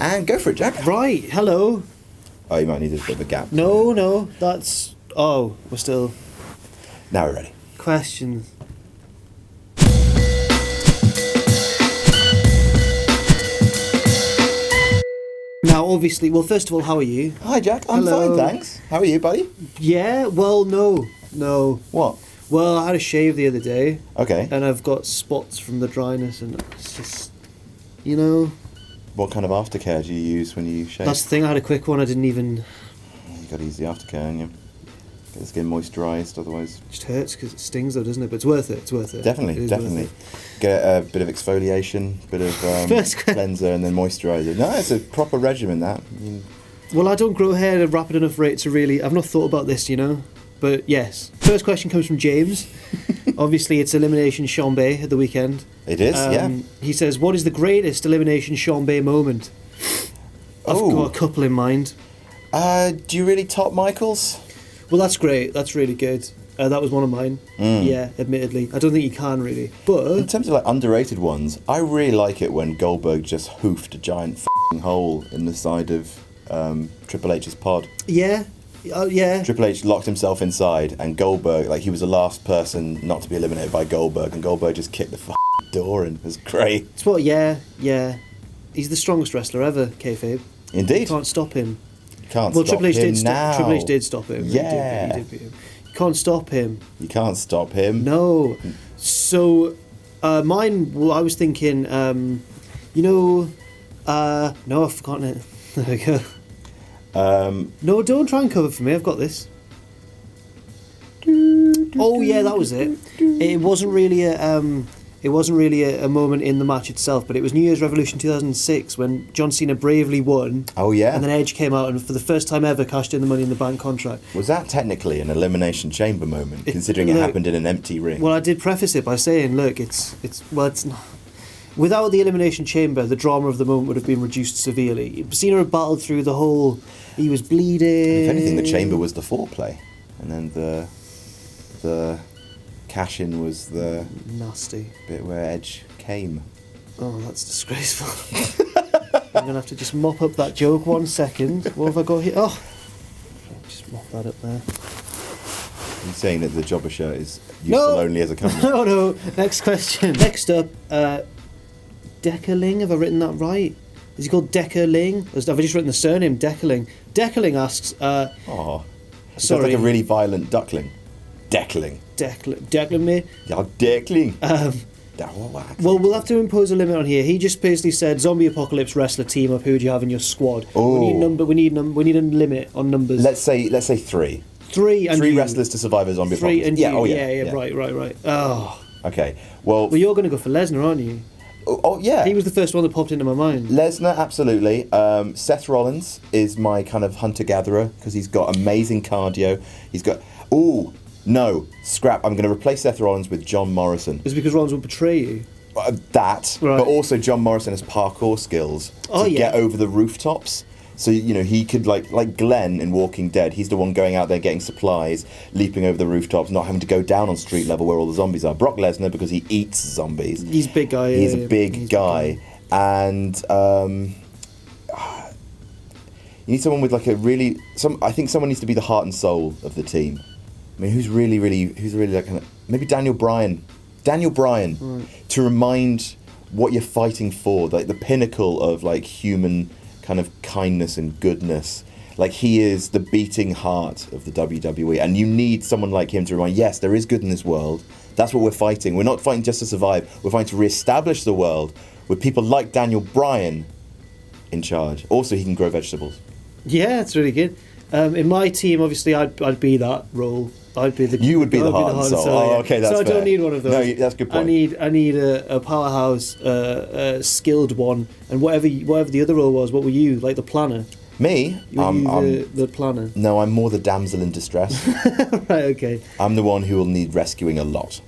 And go for it, Jack. Right, hello. Oh, you might need a bit of a gap. No, that's... Oh, we're still... Now we're ready. Questions. Now, obviously, well, first of all, how are you? Hi, Jack. I'm Hello. fine, thanks. How are you, buddy? Yeah, well, no. What? Well, I had a shave the other day, Okay. and I've got spots from the dryness, and it's just, you know... What kind of aftercare do you use when you shave? That's the thing, I had a quick one, I didn't even... You got to use the aftercare, haven't you? Get the skin moisturised, otherwise... It just hurts because it stings though, doesn't it? But it's worth it, Definitely. It is worth it. Get a bit of exfoliation, bit of cleanser, and then moisturiser. No, it's a proper regimen, that. Well, I don't grow hair at a rapid enough rate to really... I've not thought about this, you know? But yes. First question comes from James. Obviously, it's Elimination Chambé at the weekend. It is, yeah. He says, what is the greatest Elimination Chambé moment? I've got a couple in mind. Do you really top Michael's? Well, that's great. That's really good. That was one of mine. Yeah, admittedly. I don't think you can really. But in terms of like underrated ones, I really like it when Goldberg just hoofed a giant f***ing hole in the side of Triple H's pod. Yeah. Yeah. Triple H locked himself inside, and Goldberg, like, he was the last person not to be eliminated by Goldberg, and Goldberg just kicked the f***ing door in. It was great. It's what? Yeah. He's the strongest wrestler ever, kayfabe. Indeed. You can't stop him. Can't well, stop Triple H him did now. Triple H did stop him. Yeah. He did beat him. You can't stop him. You can't stop him. No. So, mine, well, I was thinking, no, I've forgotten it. There we go. No, don't try and cover for me, I've got this. Oh yeah, that was it. It wasn't really a moment in the match itself, but it was New Year's Revolution 2006 when John Cena bravely won. Oh yeah. And then Edge came out and for the first time ever cashed in the Money in the Bank contract. Was that technically an Elimination Chamber moment, considering it happened in an empty ring? Well, I did preface it by saying, look, it's not. Without the Elimination Chamber, the drama of the moment would have been reduced severely. Cena had battled through the whole... He was bleeding... If anything, the Chamber was the foreplay. And then the cash-in was the... Nasty. Bit where Edge came. Oh, that's disgraceful. I'm going to have to just mop up that joke 1 second. What have I got here? Oh! Just mop that up there. Are you saying that the jobber shirt is useful only as a company? No. Next question. Next up, Deckerling, have I written that right? Is he called Deckerling? Or have I just written the surname, Deckerling? Deckerling asks... Sounds like a really violent duckling. Deckling. Deckerling me? Yeah, Deckling. Well, we'll have to impose a limit on here. He just basically said, zombie apocalypse wrestler team up, who do you have in your squad? Ooh. We need a limit on numbers. Let's say 3. Three wrestlers to survive a zombie apocalypse. And yeah. Right. Oh. Okay, well... you're going to go for Lesnar, aren't you? Oh, yeah. He was the first one that popped into my mind. Lesnar, absolutely. Seth Rollins is my kind of hunter-gatherer because he's got amazing cardio. He's got... Ooh, no, scrap. I'm going to replace Seth Rollins with John Morrison. Is it because Rollins will betray you? That, right. But also John Morrison has parkour skills to get over the rooftops. So, you know, he could, like Glenn in Walking Dead, he's the one going out there getting supplies, leaping over the rooftops, not having to go down on street level where all the zombies are. Brock Lesnar, because he eats zombies. He's a big guy. He's a big guy. And you need someone with like a really... I think someone needs to be the heart and soul of the team. I mean, who's really like kind of... Maybe Daniel Bryan. Right. To remind what you're fighting for, like the pinnacle of like human... kind of kindness and goodness. Like, he is the beating heart of the WWE, and you need someone like him to remind, yes, there is good in this world. That's what we're fighting. We're not fighting just to survive. We're fighting to re-establish the world with people like Daniel Bryan in charge. Also, he can grow vegetables. Yeah, it's really good. In my team, obviously, I'd be that role. You would be the heart and soul. Oh, okay, that's fair. So I don't need one of those. No, that's a good point. I need a powerhouse, skilled one, and whatever the other role was. What were you, like the planner? Me? I'm the planner. No, I'm more the damsel in distress. Right, okay. I'm the one who will need rescuing a lot.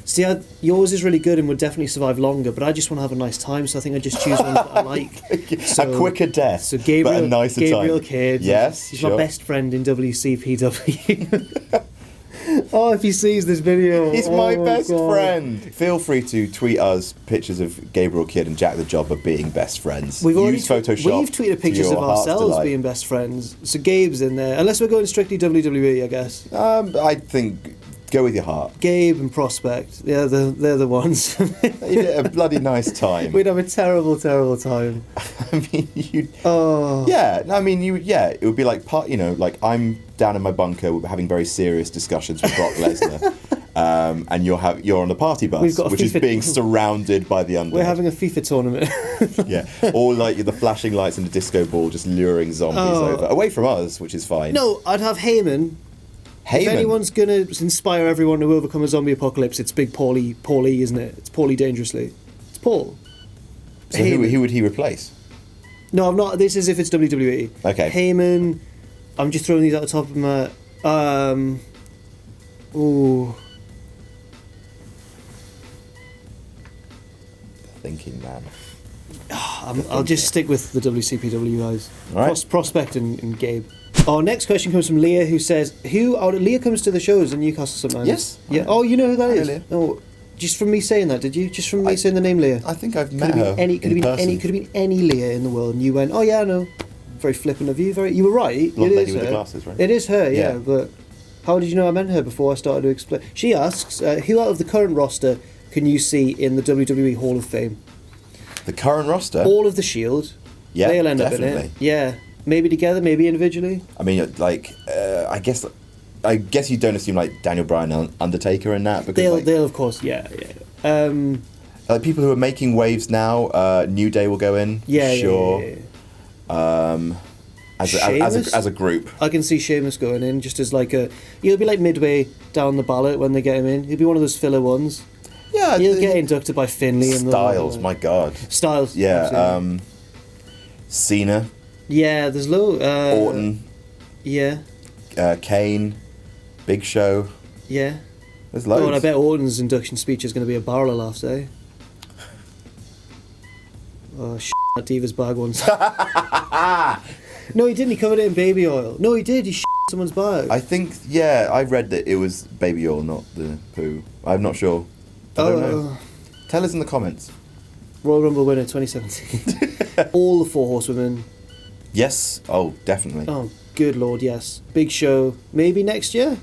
See, yours is really good and would definitely survive longer, but I just want to have a nice time, so I think I just choose ones that I like. So, a quicker death, so Gabriel, but a nicer Gabriel time. Kidd. Yes, he's sure. my best friend in WCPW. Oh, if he sees this video. He's my best friend. Feel free to tweet us pictures of Gabriel Kidd and Jack the Jobber being best friends. We've already Use Photoshop. We've tweeted pictures of ourselves being best friends. So Gabe's in there. Unless we're going strictly WWE, I guess. I think go with your heart. Gabe and Prospect. Yeah, they're the ones. You'd have a bloody nice time. We'd have a terrible, terrible time. I mean, you'd. Oh. Yeah, I mean, it would be like like I'm down in my bunker, we're having very serious discussions with Brock Lesnar, and you're on the party bus, which is being surrounded by the undead. We're having a FIFA tournament. Yeah, or like the flashing lights and the disco ball just luring zombies over, away from us, which is fine. No, I'd have Heyman. If anyone's going to inspire everyone to overcome a zombie apocalypse, it's Big Paulie, isn't it? It's Paulie Dangerously. It's Paul. So who would he replace? No, I'm not. This is if it's WWE. Okay. Heyman. I'm just throwing these out the top of my... Ooh. Thinking, man. I'll just stick with the WCPW guys. All right. Prospect and Gabe. Our next question comes from Leah, who says, Leah comes to the shows in Newcastle sometimes. Yes. Yeah. Oh, you know who that is? Leah. Oh, just from me saying that, did you? Just from me saying the name Leah? I think I've met her Could have been any Leah in the world, and you went, oh yeah, I know. Very flippant of you. You were right. Blonde it lady is with her. the glasses, right? It is her, yeah. Yeah. But how did you know I meant her before I started to explain? She asks, who out of the current roster can you see in the WWE Hall of Fame? The current roster? All of the Shield. Yeah, They'll end up in definitely. it. Yeah. Maybe together, maybe individually. I mean, like, I guess you don't assume like Daniel Bryan and Undertaker in that, because They'll of course, yeah. like people who are making waves now, New Day will go in. Yeah, sure. Yeah. As a group. I can see Sheamus going in just as like he'll be like midway down the ballot when they get him in. He'll be one of those filler ones. Yeah, he'll get inducted by Finlay and Styles. My God. Styles. Yeah. Absolutely. Cena. Yeah, there's Orton. Yeah. Kane. Big Show. Yeah. There's loads. Oh, and I bet Orton's induction speech is going to be a barrel of laughs, eh? Oh, that Divas bag once. No, he didn't. He covered it in baby oil. No, he did. He someone's bag. I think, yeah, I read that it was baby oil, not the poo. I'm not sure. I don't know. Tell us in the comments. Royal Rumble winner 2017. All the four horsewomen. Yes. Oh, definitely. Oh, good lord, yes. Big Show. Maybe next year.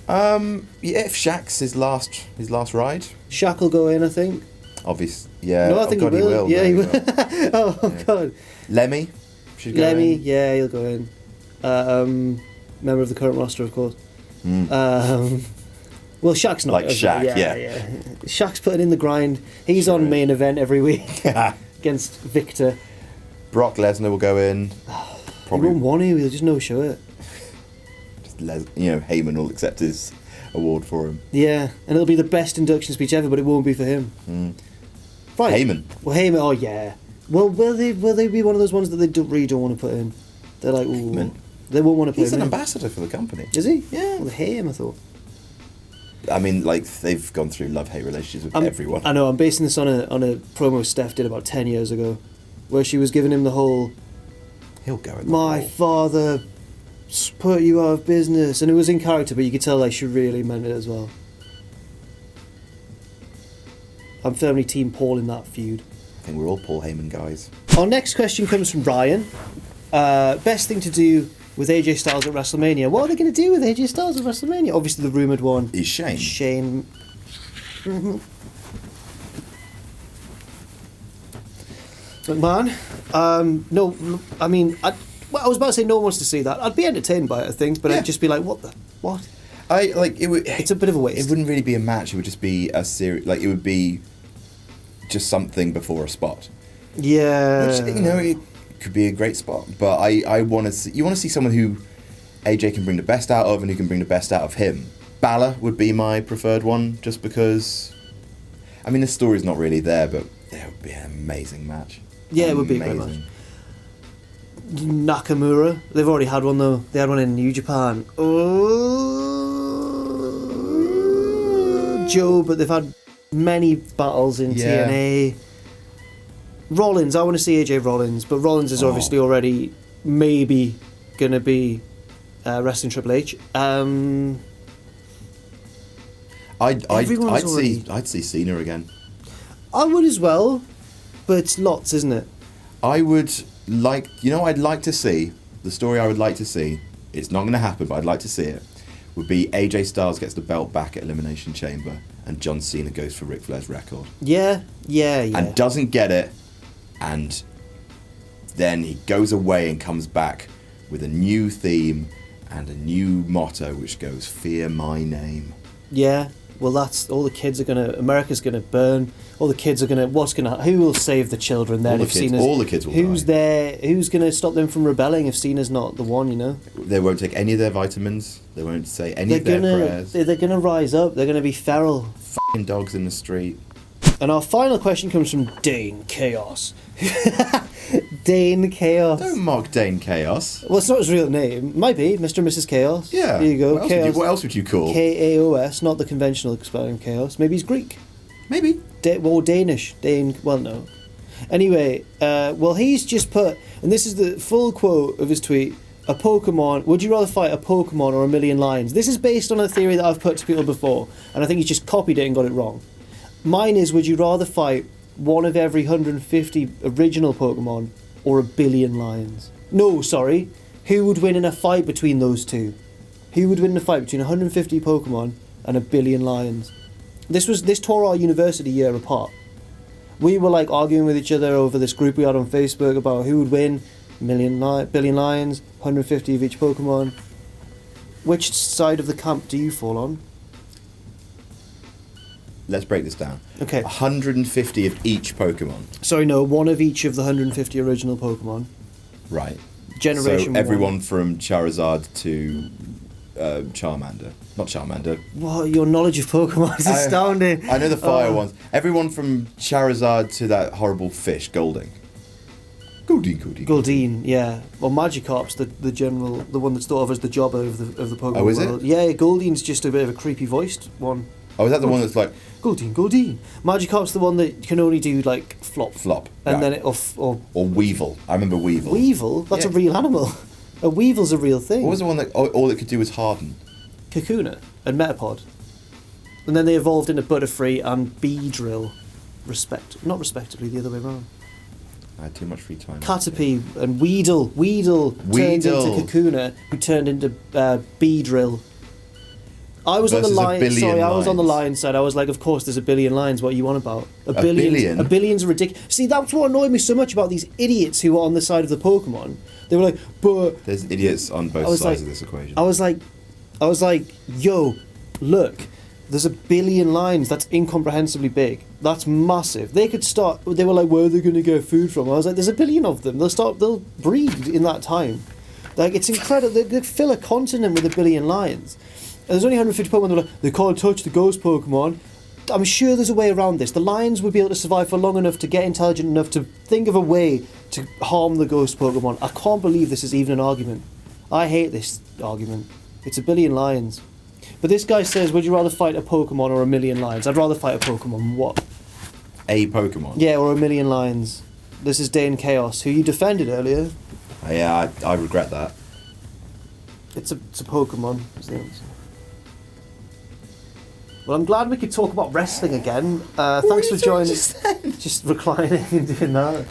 Yeah, if Shaq's his last ride. Shaq will go in, I think. Obvious. Yeah. No, I think God, he will. Yeah, no, he will. Oh God. Lemmy. Should go Lemmy. in. Yeah, he'll go in. Member of the current roster, of course. Well, Shaq's not. Like Shaq, yeah. Shaq's putting in the grind. He's on main event every week against Victor. Brock Lesnar will go in. He won't want to. He'll just no-show it. Just Heyman will accept his award for him. Yeah, and it'll be the best induction speech ever, but it won't be for him. Right. Heyman. Well, Heyman. Oh yeah. Well, will they be one of those ones that they really don't want to put in? They're like, ooh, Heyman. They won't want to put He's him an in. ambassador for the company. Is he? Yeah. Well, him, I thought. I mean, like, they've gone through love-hate relationships with everyone. I know. I'm basing this on a promo Steph did about 10 years ago, where she was giving him the whole. He'll go in. My father put you out of business, and it was in character, but you could tell like she really meant it as well. I'm firmly Team Paul in that feud. I think we're all Paul Heyman guys. Our next question comes from Ryan. Best thing to do with AJ Styles at WrestleMania. What are they going to do with AJ Styles at WrestleMania? Obviously, the rumoured one is Shane. Shane. McMahon. No, I mean, I was about to say no one wants to see that. I'd be entertained by it, I think, but I'd just be like, what? It's a bit of a waste. It wouldn't really be a match. It would just be a series. Like, it would be just something before a spot. Yeah. Which, it could be a great spot. But I want to see. You want to see someone who AJ can bring the best out of and who can bring the best out of him. Balor would be my preferred one, just because. I mean, the story's not really there, but it would be an amazing match. Yeah, it would be a great match. Nakamura. They've already had one though. They had one in New Japan. Oh, Joe, but they've had many battles in TNA. Rollins. I want to see AJ Rollins, but Rollins is obviously already maybe gonna be wrestling Triple H. I'd Everyone's I'd see Cena again. I would as well, but it's lots, isn't it? I would like, what I'd like to see, the story I would like to see, it's not going to happen, but I'd like to see it, would be AJ Styles gets the belt back at Elimination Chamber and John Cena goes for Ric Flair's record. Yeah. And doesn't get it, and then he goes away and comes back with a new theme and a new motto which goes, "Fear my name." Yeah. Well, that's all the kids are gonna. America's gonna burn. All the kids are gonna. Who will save the children then? All the kids will Who's die. there? Who's gonna stop them from rebelling if Cena's not the one? They won't take any of their vitamins. They won't say any of their prayers. They're gonna rise up. They're gonna be feral. F***ing dogs in the street. And our final question comes from Dane Chaos. Dane Chaos. Don't mock Dane Chaos. Well, it's not his real name. Might be Mr. and Mrs. Chaos. Yeah. There you go. What else would you call? K-A-O-S, not the conventional spelling of chaos. Maybe he's Greek. Maybe. Danish. Well, no. Anyway, he's just put, and this is the full quote of his tweet, a Pokemon, would you rather fight a Pokemon or a million lions? This is based on a theory that I've put to people before, and I think he's just copied it and got it wrong. Mine is, would you rather fight one of every 150 original Pokemon or a billion lions? No, sorry. Who would win in a fight between those two? Who would win in a fight between 150 Pokemon and a billion lions? This tore our university year apart. We were like arguing with each other over this group we had on Facebook about who would win, billion lions, 150 of each Pokemon. Which side of the camp do you fall on? Let's break this down. Okay. 150 of each Pokemon. Sorry, no, one of each of the 150 original Pokemon. Right. Generation So everyone one. from Charizard to Charmander. Not Charmander. Wow, your knowledge of Pokemon is astounding. I know the fire ones. Everyone from Charizard to that horrible fish, Golding. Goldeen, yeah. Well, Magikarp's the one that's thought of as the jobber of the Pokemon Oh, is it? world. Yeah, Goldeen's just a bit of a creepy voiced one. Oh, is that the one that's like... Goldeen. Magikarp's the one that can only do, like, flop. And right. then or Weevil. I remember Weevil. Weevil? That's a real animal. A Weevil's a real thing. What was the one that all it could do was harden? Kakuna and Metapod. And then they evolved into Butterfree and Beedrill. Not respectively, the other way around. I had too much free time. Caterpie and Weedle. Weedle turned into Kakuna, who turned into Beedrill. I was Versus on the line. I was on the lions. lion side. I was like, of course, there's a billion lions. What are you on about? A billion? A billion's ridiculous. See, that's what annoyed me so much about these idiots who were on the side of the Pokemon. They were like, but there's idiots on both sides of this equation. I was like, yo, look, there's a billion lions. That's incomprehensibly big. That's massive. They could start. They were like, where are they going to get food from? I was like, there's a billion of them. They'll breed in that time. Like, it's incredible. They fill a continent with a billion lions. And there's only 150 Pokemon. They're like, they can't touch the ghost Pokemon. I'm sure there's a way around this. The lions would be able to survive for long enough to get intelligent enough to think of a way to harm the ghost Pokemon. I can't believe this is even an argument. I hate this argument. It's a billion lions. But this guy says, would you rather fight a Pokemon or a million lions? I'd rather fight a Pokemon. What? A Pokemon? Yeah, or a million lions. This is Dane Chaos, who you defended earlier. Yeah, I regret that. It's a Pokemon, is the answer. Well, I'm glad we could talk about wrestling again. Thanks for joining. Just reclining and doing that.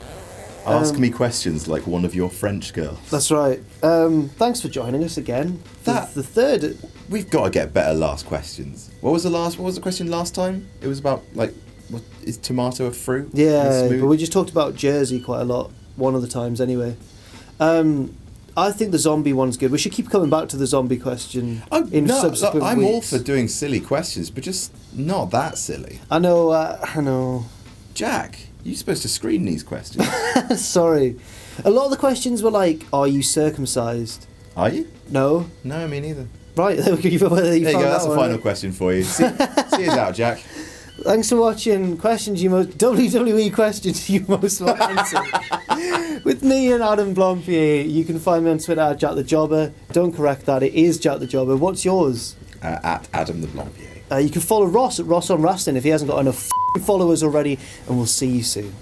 Ask me questions like one of your French girls. That's right. Thanks for joining us again. The third. We've got to get better last questions. What was the question last time? It was about like, what is tomato a fruit? Yeah, but we just talked about Jersey quite a lot. One of the times, anyway. I think the zombie one's good. We should keep coming back to the zombie question subsequent weeks. I'm all for doing silly questions, but just not that silly. I know. Jack, you're supposed to screen these questions. Sorry. A lot of the questions were like, are you circumcised? Are you? No. No, me neither. Right, there you go. There you go, that's the final question for you. See us out, Jack. Thanks for watching WWE questions you most want answered. With me and Adam Blompier. You can find me on Twitter at Jack the Jobber. Don't correct that, it is Jack the Jobber. What's yours? At Adam the Blompier. You can follow Ross at Ross on Rastin if he hasn't got enough followers already, and we'll see you soon.